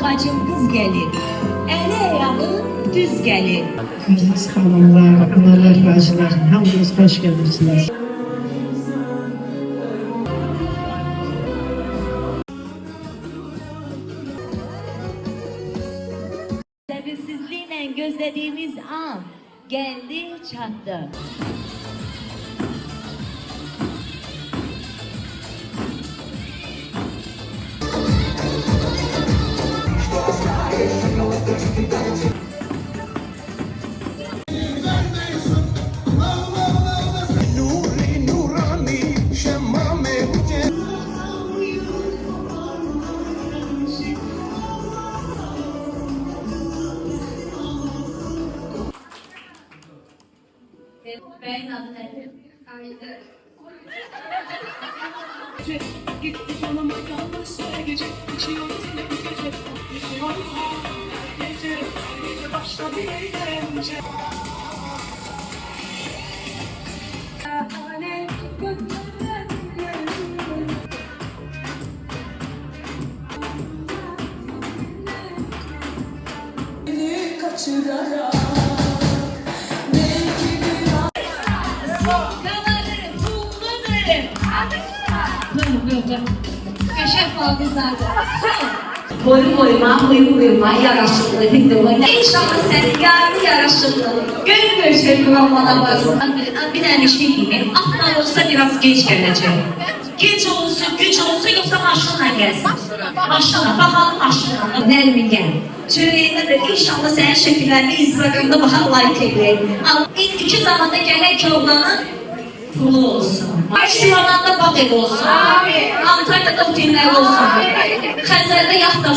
bacım kız gelir. Eli ayağı düz gelir. Aziz xanımlar, analar, bacılar, hamınız xoş gəlirsiniz. Sabırsızlıkla gözlediğimiz an geldi çattı. Benim adı nedir? Ayda. Gitti yanıma yanlış gece içiyor seni bu gece düşüyor gece başladı eğlence beni kaçırarak Köşe faldızlarda. Boyuma yaraşıklı bir boyuna. İnşallah sen yarı yaraşıklı. Gönül göçer kıvamına basın. Bir tane şey diyeyim. Atlar olsa biraz geç gelecek. Geç olsun, güç olsun yoksa maşınla gelsin. Maşınla, bakalım maşınla. Nermin gel. Çöreğinde de inşallah senin şekillerini Instagram'da bakalım like edeyim. Ama ilk iki zamanda gelen ki oğlanın pulu olsun. Şuralarda bağ ev olsun. Antalya'da oteller olsun. Xəzərdə yaxta